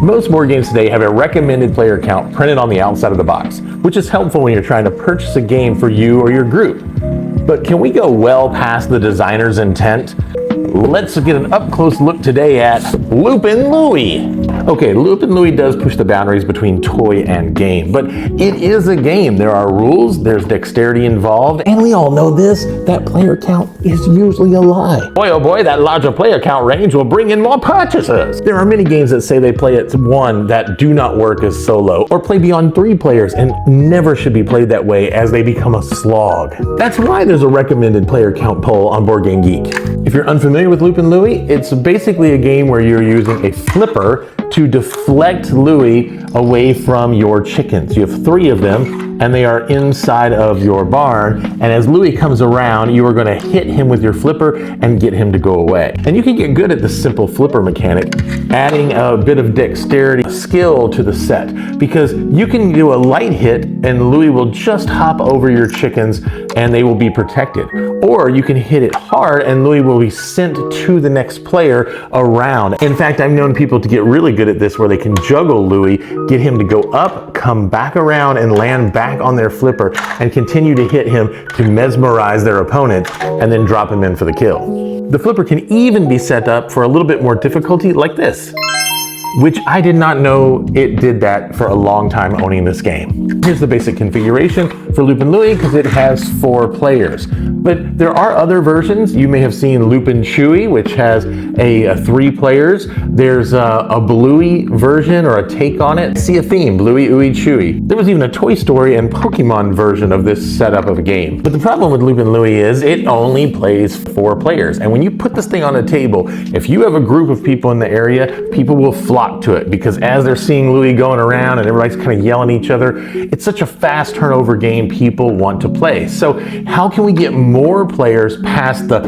Most board games today have a recommended player count printed on the outside of the box, which is helpful when you're trying to purchase a game for you or your group. But can we go well past the designer's intent? Let's get an up-close look today at Loopin Louie. Okay, Loopin Louie does push the boundaries between toy and game, but it is a game. There are rules, there's dexterity involved, and we all know this, that player count is usually a lie. Boy oh boy, that larger player count range will bring in more purchases. There are many games that say they play at 1 that do not work as solo, or play beyond 3 players and never should be played that way as they become a slog. That's why there's a recommended player count poll on Board Game Geek. If you're unfamiliar with Loopin Louie, it's basically a game where you're using a flipper to deflect Louie away from your chickens. You have 3 of them, and they are inside of your barn, and as Louie comes around, you are going to hit him with your flipper and get him to go away. And you can get good at the simple flipper mechanic, adding a bit of dexterity skill to the set, because you can do a light hit and Louie will just hop over your chickens and they will be protected. Or you can hit it hard and Louie will be sent to the next player around. In fact, I've known people to get really good at this where they can juggle Louie, get him to go up, come back around and land back on their flipper and continue to hit him to mesmerize their opponent and then drop him in for the kill. The flipper can even be set up for a little bit more difficulty like this, which I did not know it did that for a long time owning this game. Here's the basic configuration for Loopin Louie because it has 4 players. But there are other versions. You may have seen Loopin Chewy, which has a 3 players. There's a Bluey version or a take on it. See a theme, Bluey, Ooey, Chewy. There was even a Toy Story and Pokemon version of this setup of a game. But the problem with Loopin Louie is it only plays 4 players. And when you put this thing on a table, if you have a group of people in the area, people will flock to it because as they're seeing Louie going around and everybody's kind of yelling at each other, it's such a fast turnover game people want to play. So how can we get more players past the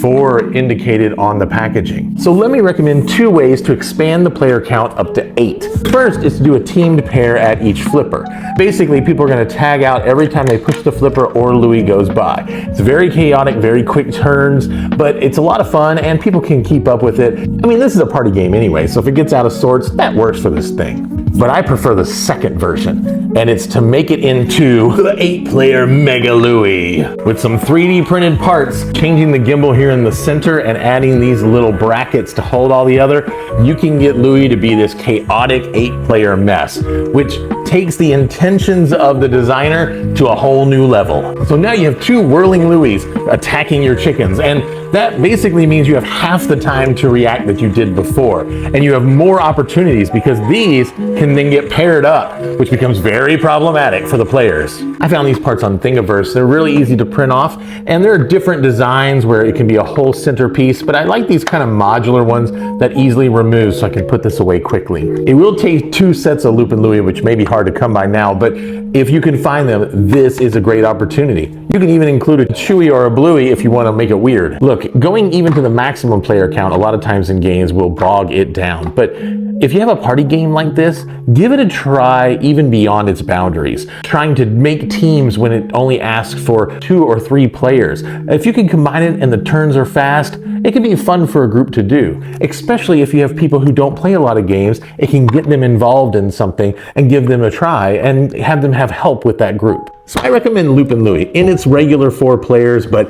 4 indicated on the packaging? So let me recommend 2 ways to expand the player count up to 8. First is to do a teamed pair at each flipper. Basically, people are going to tag out every time they push the flipper or Louie goes by. It's very chaotic, very quick turns, but it's a lot of fun and people can keep up with it. I mean, this is a party game anyway, so if it gets out of sorts, that works for this thing. But I prefer the second version, and it's to make it into the 8-player Mega Louie with some 3D printed parts, changing the gimbal here in the center and adding these little brackets to hold all the other. You can get Louie to be this chaotic 8-player mess, which takes the intentions of the designer to a whole new level. So now you have 2 whirling Louies attacking your chickens, and that basically means you have half the time to react that you did before, and you have more opportunities because these can then get paired up, which becomes very problematic for the players. I found these parts on Thingiverse. They're really easy to print off, and there are different designs where it can be a whole centerpiece, but I like these kind of modular ones that easily remove so I can put this away quickly. It will take 2 sets of Loopin Louie, which may be hard to come by now, but if you can find them, this is a great opportunity. You can even include a Chewy or a Bluey if you want to make it weird. Look, going even to the maximum player count a lot of times in games will bog it down, but if you have a party game like this, give it a try even beyond its boundaries. Trying to make teams when it only asks for 2 or 3 players. If you can combine it and the turns are fast, it can be fun for a group to do. Especially if you have people who don't play a lot of games, it can get them involved in something and give them a try and have them have help with that group. So I recommend Loopin Louie in its regular 4 players, but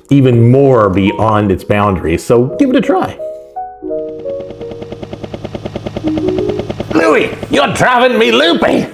even more beyond its boundaries. So give it a try. Louie, you're driving me loopy!